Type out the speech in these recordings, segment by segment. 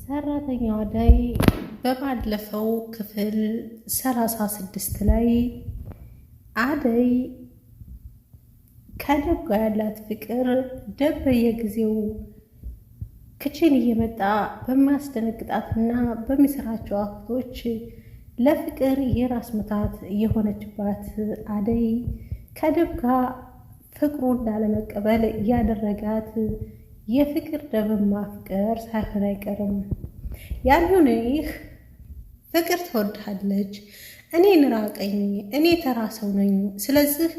ሰራተኛዋ አደይ በባለፈው ክፍል 36 ላይ አደይ ከደብ ጋር ያላት ፍቅር ደብ በየጊዜው ክችን እየመጣ በማያስደነግጣትና በሚሰራቸው አክቶች ለፍቅር የራስ ምታት የሆነችባት አደይ ከደብ ጋር ፍቅሩን ላለመቀበል ያደረጋት የፍቅር ደብን ማፍቀር ሳይሆን አይቀርም። ያልሆነ ይህ ፍቅር ትወድሃለች፣ እኔን ራቀኝ፣ እኔ ተራ ሰው ነኝ። ስለዚህ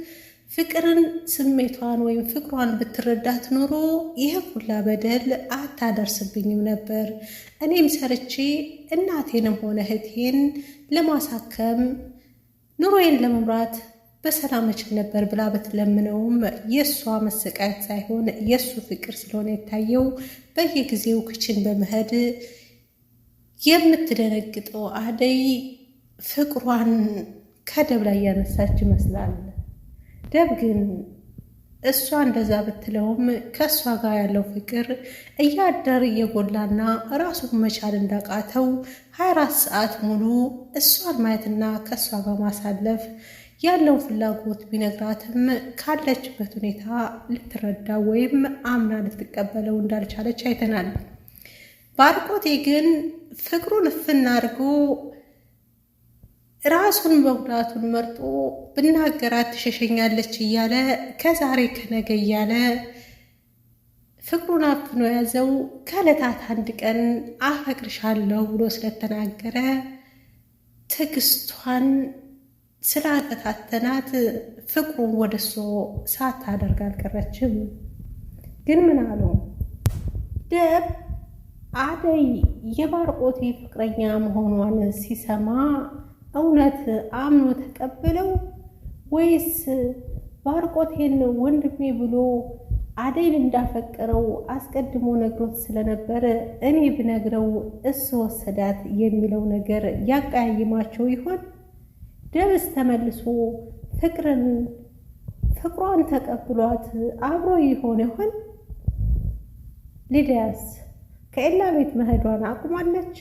ፍቅርን ስሜቷን ወይም ፍቅሯን ብትረዳት ኖሮ ይህ ሁላ በደል አታደርስብኝም ነበር። እኔም ሰርቼ እናቴንም ሆነ እህቴን ለማሳከም ኑሮዬን ለመምራት በሰላም እችል ነበር ብላ ብትለምነውም የእሷ መሰቃየት ሳይሆን የእሱ ፍቅር ስለሆነ የታየው በየጊዜው ክችን በመሄድ የምትደነግጠው አደይ ፍቅሯን ከደብ ላይ ያነሳች ይመስላል። ደብ ግን እሷ እንደዛ ብትለውም ከእሷ ጋር ያለው ፍቅር እያደር እየጎላና ራሱን መቻል እንዳቃተው 24 ሰዓት ሙሉ እሷን ማየትና ከእሷ ጋር ማሳለፍ ያለው ፍላጎት ቢነግራትም ካለችበት ሁኔታ ልትረዳ ወይም አምና ልትቀበለው እንዳልቻለች አይተናል። ባርኮቴ ግን ፍቅሩን እፍና አድርጎ ራሱን መጉዳቱን መርጦ ብናገራት ትሸሸኛለች እያለ ከዛሬ ከነገ እያለ ፍቅሩን አፍኖ ያዘው። ከዕለታት አንድ ቀን አፈቅርሻለሁ ብሎ ስለተናገረ ትዕግስቷን ስላፈታተናት ፍቅሩን ወደ እሷ ሳታደርግ አልቀረችም። ግን ምን አሉ ደብ አደይ የባርቆቴ ፍቅረኛ መሆኗን ሲሰማ እውነት አምኖ ተቀበለው ወይስ ባርቆቴን ወንድሜ ብሎ አደይን እንዳፈቀረው አስቀድሞ ነግሮት ስለነበር እኔ ብነግረው እሱ ወሰዳት የሚለው ነገር ያቀያይማቸው ይሆን? ደብስ ተመልሶ ፍቅሯን ተቀብሏት አብሮ ይሆን ይሆን? ሊዲያስ ከኤላ ቤት መሄዷን አቁማለች?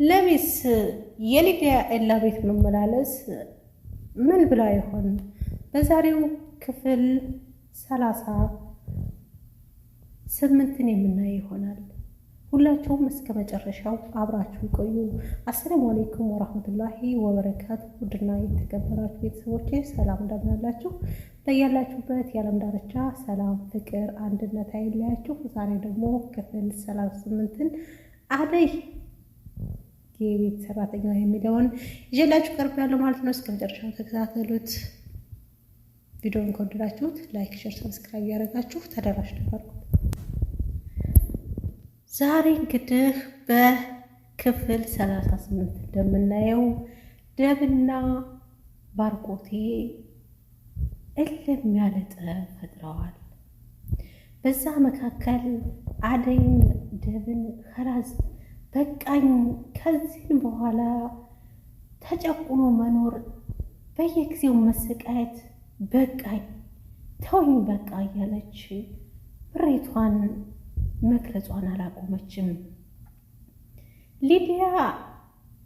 ለሚስ የሊዲያ ኤላ ቤት መመላለስ ምን ብላ ይሆን? በዛሬው ክፍል 38 የምናየው ይሆናል። ሁላችሁም እስከ መጨረሻው አብራችሁ ይቆዩ። አሰላሙ አለይኩም ወራህመቱላሂ ወበረካቱ። ውድና የተከበራችሁ ቤተሰቦቼ ሰላም እንደምናላችሁ፣ በያላችሁበት የዓለም ዳርቻ ሰላም፣ ፍቅር፣ አንድነት አይለያችሁ። ዛሬ ደግሞ ክፍል 38ን አደይ የቤት ሰራተኛ የሚለውን ይዤላችሁ ቀርቤያለሁ ማለት ነው። እስከ መጨረሻው ተከታተሉት። ቪዲዮውን ከወደዳችሁት ላይክ፣ ሼር፣ ሰብስክራይብ ያደረጋችሁ ተደራሽ ተባርኩ። ዛሬ እንግዲህ በክፍል 38 እንደምናየው ደብና ባርኮቴ እልም ያለ ጠብ ፈጥረዋል። በዛ መካከል አደይም ደብን ከላዝ በቃኝ፣ ከዚህም በኋላ ተጨቁኖ መኖር፣ በየጊዜው መሰቃየት በቃኝ፣ ተውኝ በቃ እያለች ምሬቷን መግለጿን አላቆመችም። ሊዲያ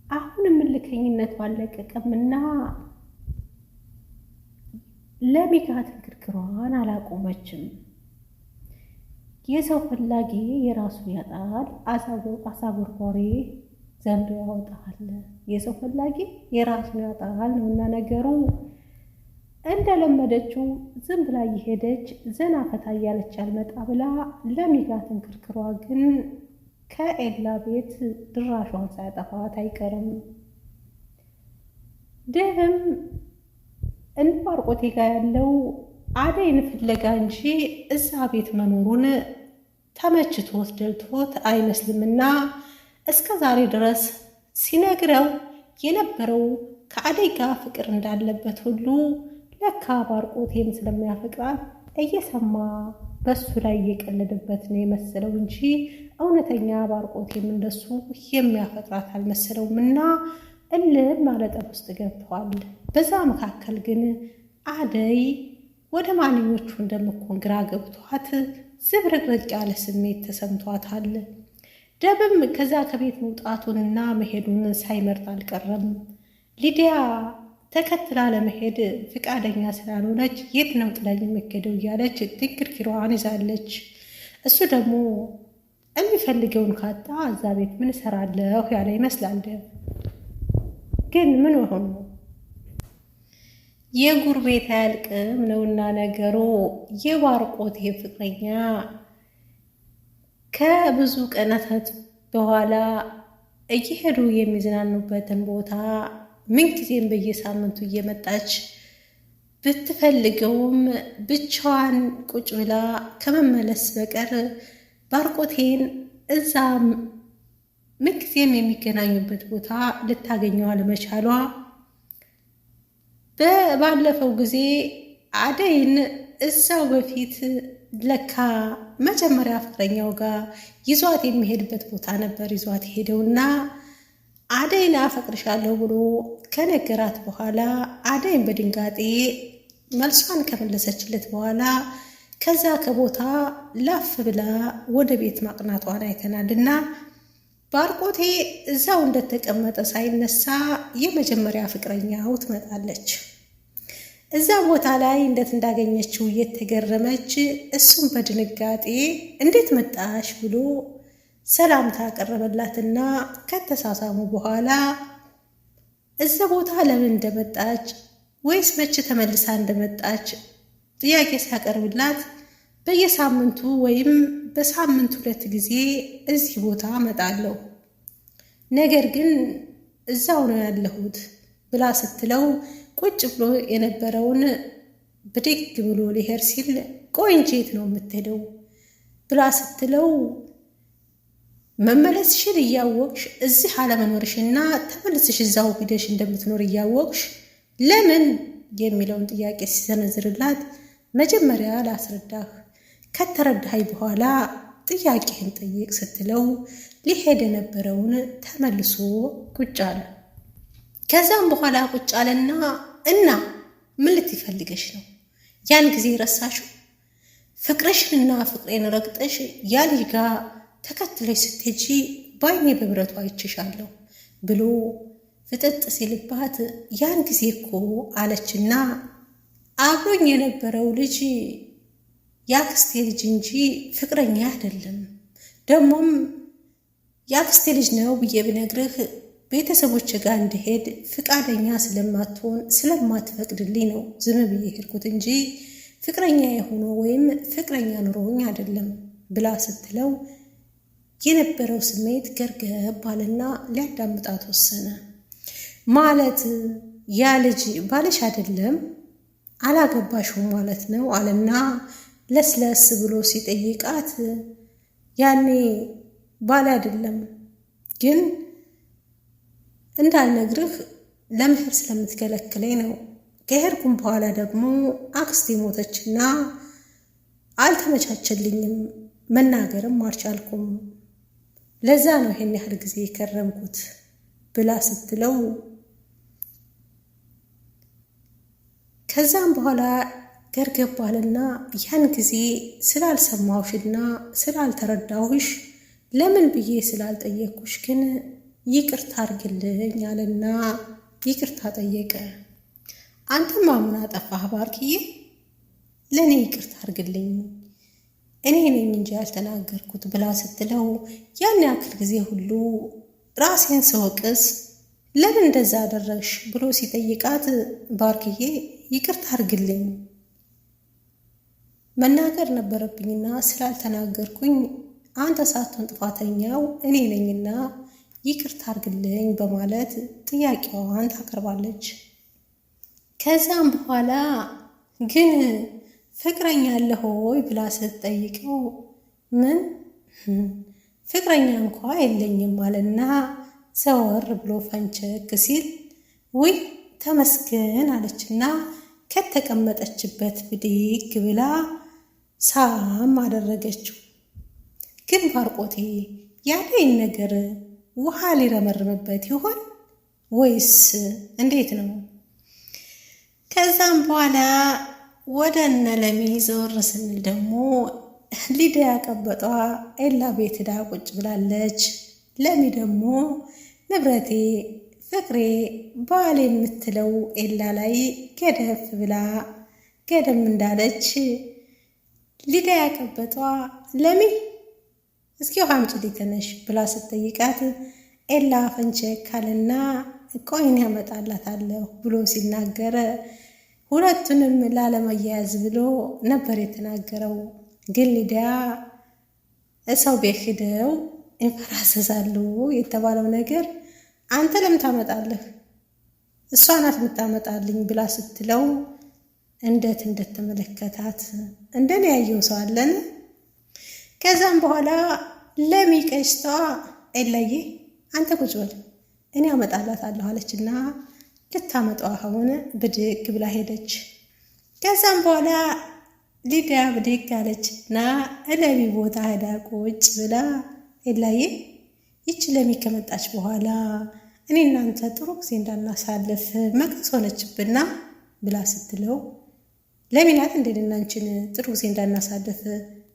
አሁንም እልከኝነቷ አልለቀቀምና ለሚጋት ግርግሯን አላቆመችም። የሰው ፈላጊ የራሱን ያጣል፣ አሳጎርጓሪ ዘንዶ ያወጣል። የሰው ፈላጊ የራሱን ያጣል ነውና ነገሩ። እንደለመደችው ዝም ብላ እየሄደች ዘና ፈታ እያለች አልመጣ ብላ ለሚጋትን ክርክሯ ግን ከኤላ ቤት ድራሿን ሳያጠፋት አይቀርም። ደብም እንደ ባርቆቴ ጋር ያለው አደይን ፍለጋ እንጂ እዛ ቤት መኖሩን ተመችቶት ደልቶት አይመስልምና እስከ ዛሬ ድረስ ሲነግረው የነበረው ከአደይ ጋር ፍቅር እንዳለበት ሁሉ ለካ ባርቆቴን ስለሚያፈቅራት እየሰማ በሱ ላይ እየቀለደበት ነው የመሰለው እንጂ እውነተኛ ባርቆቴም እንደሱ የሚያፈቅራት አልመሰለውም እና እልም ማለጠፍ ውስጥ ገብተዋል። በዛ መካከል ግን አደይ ወደ ማንኞቹ እንደምትሆን ግራ ገብቷት ዝብርቅርቅ ያለ ስሜት ተሰምቷታል። ደብም ከዛ ከቤት መውጣቱንና መሄዱን ሳይመርጥ አልቀረም። ሊዲያ ተከትላ ለመሄድ ፍቃደኛ ስላልሆነች የት ነው ጥላኝ የምትሄደው እያለች ትንክርኪሯን ይዛለች። እሱ ደግሞ የሚፈልገውን ካጣ እዛ ቤት ምን እሰራለሁ ያለ ይመስላል። ግን ምን ሆኖ የጉር ቤት አያልቅም ነውና ነገሩ። የባርቆቴ ፍቅረኛ ከብዙ ቀናት በኋላ እየሄዱ የሚዝናኑበትን ቦታ ምንጊዜም በየሳምንቱ እየመጣች ብትፈልገውም ብቻዋን ቁጭ ብላ ከመመለስ በቀር ባርቆቴን እዛ ምንጊዜም የሚገናኙበት ቦታ ልታገኘው አለመቻሏ ባለፈው ጊዜ አደይን እዛው በፊት ለካ መጀመሪያ ፍቅረኛው ጋር ይዟት የሚሄድበት ቦታ ነበር ይዟት ሄደውና አደይን አፈቅርሻለሁ ብሎ ከነገራት በኋላ አደይን በድንጋጤ መልሷን ከመለሰችለት በኋላ ከዛ ከቦታ ላፍ ብላ ወደ ቤት ማቅናቷን አይተናልና ባርቆቴ እዛው እንደተቀመጠ ሳይነሳ የመጀመሪያ ፍቅረኛው ትመጣለች። እዛ ቦታ ላይ እንዴት እንዳገኘችው እየተገረመች እሱም በድንጋጤ እንዴት መጣሽ ብሎ ሰላምታ ቀረበላትና ከተሳሳሙ በኋላ እዛ ቦታ ለምን እንደመጣች ወይስ መቼ ተመልሳ እንደመጣች ጥያቄ ሲያቀርብላት በየሳምንቱ ወይም በሳምንት 2 ጊዜ እዚህ ቦታ እመጣለሁ፣ ነገር ግን እዛው ነው ያለሁት ብላ ስትለው ቁጭ ብሎ የነበረውን ብድግ ብሎ ሊሄድ ሲል ቆይ እንጂ የት ነው የምትሄደው ብላ ስትለው መመለስሽን እያወቅሽ እዚህ አለመኖርሽና ተመልሰሽ እዛው ሂደሽ እንደምትኖር እያወቅሽ ለምን የሚለውን ጥያቄ ሲሰነዝርላት መጀመሪያ ላስረዳህ፣ ከተረዳኸኝ በኋላ ጥያቄህን ጠይቅ ስትለው ሊሄድ የነበረውን ተመልሶ ቁጭ አለ። ከዛም በኋላ ቁጭ አለና እና ምን ልትፈልገሽ ነው? ያን ጊዜ ረሳሽው? ፍቅርሽንና ፍቅሬን ረግጠሽ ያ ልጅ ጋር ተከትለሽ ስትሄጂ ባይኔ በብረቱ አይችሻለሁ ብሎ ፍጥጥ ሲልባት ያን ጊዜ እኮ አለችና አብሮኝ የነበረው ልጅ ያክስቴ ልጅ እንጂ ፍቅረኛ አይደለም። ደግሞም ያክስቴ ልጅ ነው ብዬ ብነግርህ ቤተሰቦች ጋር እንድሄድ ፍቃደኛ ስለማትሆን ስለማትፈቅድልኝ ነው ዝም ብዬ ሄድኩት እንጂ ፍቅረኛ የሆነ ወይም ፍቅረኛ ኑሮኝ አይደለም ብላ ስትለው የነበረው ስሜት ገርገብ ባለና ሊያዳምጣት ወሰነ። ማለት ያ ልጅ ባልሽ አይደለም አላገባሽውም ማለት ነው አለና ለስለስ ብሎ ሲጠይቃት ያኔ ባል አይደለም ግን እንዳልነግርህ ለመሄድ ስለምትከለክለኝ ነው። ከሄድኩም በኋላ ደግሞ አክስቴ ሞተችና አልተመቻቸልኝም፣ መናገርም አልቻልኩም። ለዛ ነው ይሄን ያህል ጊዜ የከረምኩት ብላ ስትለው ከዛም በኋላ ገርገባልና ያን ጊዜ ስላልሰማሁሽና ስላልተረዳሁሽ ለምን ብዬ ስላልጠየቅኩሽ ግን ይቅርታ አድርግልኝ አለና ይቅርታ ጠየቀ። አንተማ ምን አጠፋህ ባርክዬ? ለእኔ ይቅርታ አድርግልኝ እኔ ነኝ እንጂ ያልተናገርኩት ብላ ስትለው ያን ያክል ጊዜ ሁሉ ራሴን ስወቅስ ለምን እንደዛ አደረግሽ ብሎ ሲጠይቃት ባርክዬ ይቅርታ አድርግልኝ መናገር ነበረብኝና ስላልተናገርኩኝ አንተ ሳትሆን ጥፋተኛው እኔ ነኝና ይቅርታ አድርግልኝ በማለት ጥያቄዋን ታቀርባለች። ከዛም በኋላ ግን ፍቅረኛ አለ ሆይ ብላ ስትጠይቀው ምን ፍቅረኛ እንኳ የለኝም አለና ዘወር ብሎ ፈንቸክ ሲል ውይ ተመስገን አለችና ከተቀመጠችበት ብድግ ብላ ሳም አደረገችው። ግን ባርቆቴ ያለኝ ነገር ውሃ ሊረመርምበት ይሆን ወይስ እንዴት ነው? ከዛም በኋላ ወደ እነ ለሚ ዞር ስንል ደግሞ ሊዲያ ቀበጧ ኤላ ቤት ዳ ቁጭ ብላለች። ለሚ ደግሞ ንብረቴ ፍቅሬ ባል የምትለው ኤላ ላይ ገደፍ ብላ ገደም እንዳለች ሊዲያ ቀበጧ ለሚ እስኪ ውሃ አምጪልኝ ተነሽ ብላ ስትጠይቃት ኤላ ፈንቸክ ካለና ቆይን ያመጣላታለሁ ብሎ ሲናገር ሁለቱንም ላለማያያዝ ብሎ ነበር የተናገረው። ግን ሊዲያ ሰው ቤት ሄደው ይፈራሰሳሉ የተባለው ነገር አንተ ለምን ታመጣለህ? እሷ ናት የምታመጣልኝ ብላ ስትለው እንዴት እንደተመለከታት እንደኔ ያየው ሰው አለን? ከዛም በኋላ ለሚቀሽቷ ኤላዬ አንተ ቁጭ በል እኔ አመጣላታለሁ አለችና ልታመጣው አሁን ብድግ ብላ ሄደች። ከዛም በኋላ ሊዲያ ብድግ አለችና ለሚ ቦታ ሄዳ ቁጭ ብላ ኤላዬ ይች ለሚ ከመጣች በኋላ እኔ እናንተ ጥሩ ጊዜ እንዳናሳልፍ መቅስ ሆነችብና ብላ ስትለው ለሚ ናት እንደና አንቺን ጥሩ ጊዜ እንዳናሳልፍ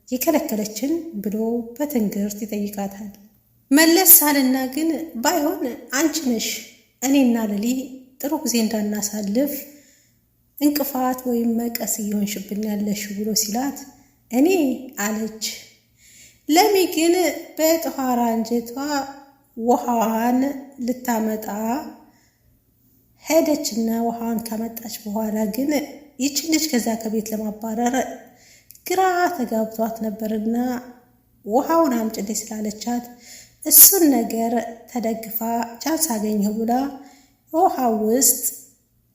የከለከለችን ብሎ በትንግርት ይጠይቃታል። መለስ ሳልና ግን ባይሆን አንቺ ነሽ እኔና ለሊ ጥሩ ጊዜ እንዳናሳልፍ እንቅፋት ወይም መቀስ እየሆንሽብን ያለሽ ብሎ ሲላት እኔ አለች። ለሚ ግን በጠኋራ አንጀቷ ውሃዋን ልታመጣ ሄደችና ውሃዋን ካመጣች በኋላ ግን ይችን ልጅ ከዛ ከቤት ለማባረር ግራ ተጋብቷት ነበርና ውሃውን አምጪልኝ ስላለቻት እሱን ነገር ተደግፋ ቻንስ አገኘሁ ብላ ውሃው ውስጥ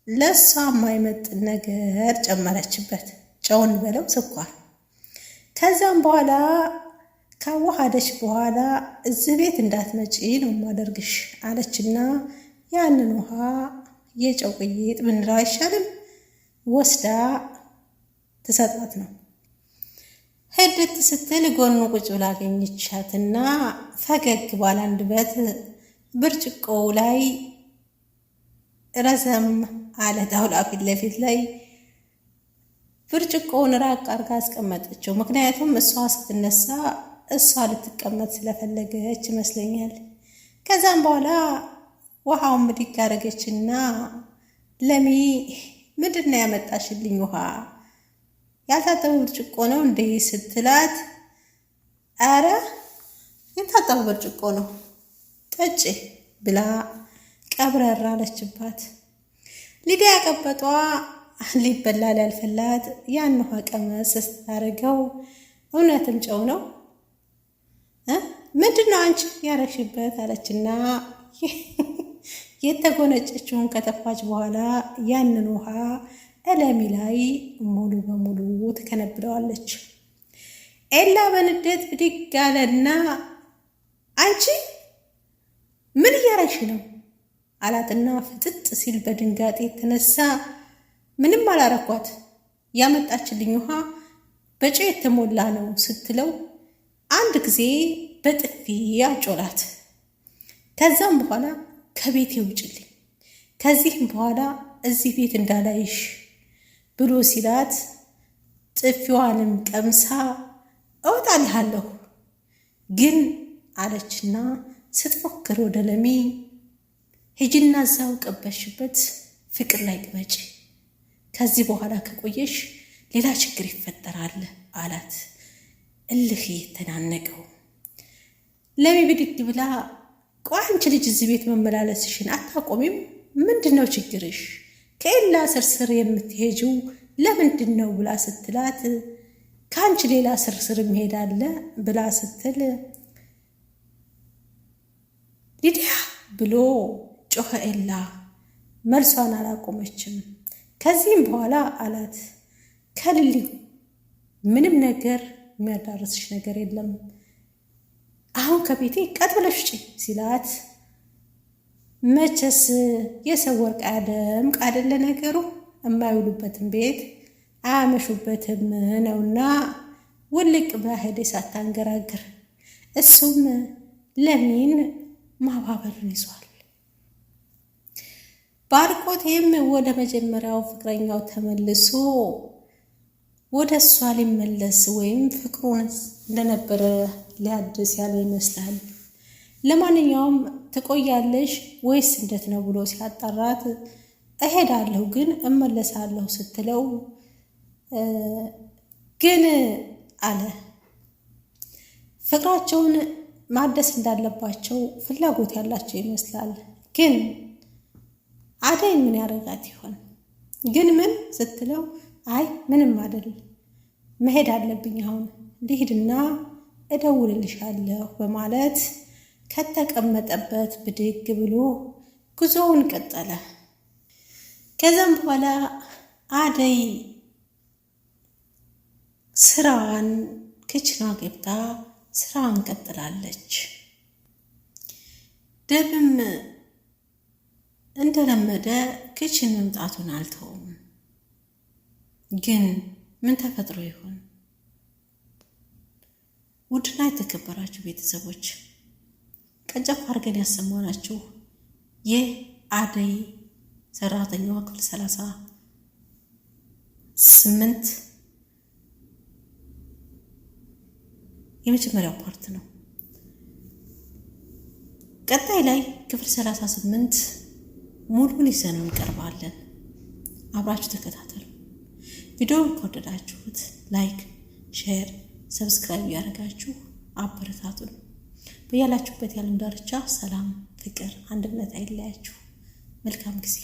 ለሷ የማይመጥን ነገር ጨመረችበት። ጨውን በለው ስኳር። ከዛም በኋላ ካዋሃደች በኋላ እዚህ ቤት እንዳትመጪ ነው ማደርግሽ አለችና ያንን ውሃ የጨው ቅይጥ ብንለው አይሻልም ወስዳ ትሰጣት ነው። ሄደት ስትል ጎኑ ቁጭ ብላ አገኘቻትና ፈገግ ባለ አንደበት ብርጭቆው ላይ ረዘም አለ ጣውላ ፊት ለፊት ላይ ብርጭቆውን ራቅ አርጋ አስቀመጠችው። ምክንያቱም እሷ ስትነሳ እሷ ልትቀመጥ ስለፈለገች ይመስለኛል። ከዛም በኋላ ውሃውን ምድግ አረገችና ለሚ ምንድነው ያመጣሽልኝ ውሃ ያልታጠበ ብርጭቆ ነው እንዴ ስትላት አረ የታጠበ ብርጭቆ ነው ጠጪ ብላ ቀብረር አለችባት። ሊዲያ ቀበጧ ሊበላል ያልፈላት ያን ውሃ ቀመስ ስታደርገው እውነትም ጨው ነው ምንድነው አንቺ ያረግሽበት አለችና የተጎነጨችውን ከተፋች በኋላ ያንን ውሃ ለሚ ላይ ሙሉ በሙሉ ትከነብለዋለች። ኤላ በንዴት ብድግ አለና አንቺ ምን እያረግሽ ነው አላትና ፍጥጥ ሲል በድንጋጤ የተነሳ ምንም አላረኳት ያመጣችልኝ ውሃ በጨው የተሞላ ነው ስትለው አንድ ጊዜ በጥፊ ያጮላት። ከዛም በኋላ ከቤቴ ውጭልኝ ከዚህም በኋላ እዚህ ቤት እንዳላይሽ ብሎ ሲላት ጥፊዋንም ቀምሳ እወጣልሃለሁ ግን አለችና ስትፎክር ወደ ለሚ ሂጂና እዛው ቀበሽበት ፍቅር ላይ ቅበጪ ከዚህ በኋላ ከቆየሽ ሌላ ችግር ይፈጠራል አላት። እልህ የተናነቀው ለሚ ብድግ ብላ ቆይ አንቺ ልጅ እዚህ ቤት መመላለስሽን አታቆሚም? ምንድነው ችግርሽ? ከኤላ ስርስር የምትሄጂው ለምንድነው ብላ ስትላት ከአንቺ ሌላ ስርስር መሄዳለ ብላ ስትል ሊዲያ ብሎ ጮኸ ኤላ። መልሷን አላቆመችም። ከዚህም በኋላ አላት ከልሊ ምንም ነገር የሚያዳርስሽ ነገር የለም አሁን ከቤቴ ቀጥ ብለሽ ውጪ ሲላት መቼስ የሰው ወርቅ አያደምቅ አይደለ ነገሩ የማይውሉበትም ቤት አያመሹበትም ነውና ውልቅ በሄደ ሳታንገራግር። እሱም ለሚን ማባበሉን ይዟል። ባርኮቴም ወደ መጀመሪያው ፍቅረኛው ተመልሶ ወደ እሷ ሊመለስ ወይም ፍቅሩን እንደነበረ ሊያድስ ያለ ይመስላል። ለማንኛውም ትቆያለሽ ወይስ እንዴት ነው ብሎ ሲያጣራት እሄዳለሁ ግን እመለሳለሁ ስትለው ግን አለ ፍቅራቸውን ማደስ እንዳለባቸው ፍላጎት ያላቸው ይመስላል። ግን አደይ ምን ያደርጋት ይሆን? ግን ምን ስትለው አይ ምንም አይደል መሄድ አለብኝ አሁን ልሂድና እደውልልሻለሁ በማለት ከተቀመጠበት ብድግ ብሎ ጉዞውን ቀጠለ። ከዛም በኋላ አደይ ስራዋን ክችና ገብታ ስራዋን ቀጥላለች። ደብም እንደለመደ ክችን መምጣቱን አልተውም። ግን ምን ተፈጥሮ ይሆን? ውድና የተከበራችሁ ቤተሰቦች ቀንጨፍ አድርገን ያሰማናችሁ የአደይ ሰራተኛዋ ክፍል 38 የመጀመሪያው ፓርት ነው። ቀጣይ ላይ ክፍል 38 ሙሉን ይዘን እንቀርባለን። አብራችሁ ተከታተሉ። ቪዲዮውን ከወደዳችሁት ላይክ፣ ሼር፣ ሰብስክራይብ ያደርጋችሁ አበረታቱን። በያላችሁበት ያለም ዳርቻ ሰላም፣ ፍቅር፣ አንድነት አይለያችሁ። መልካም ጊዜ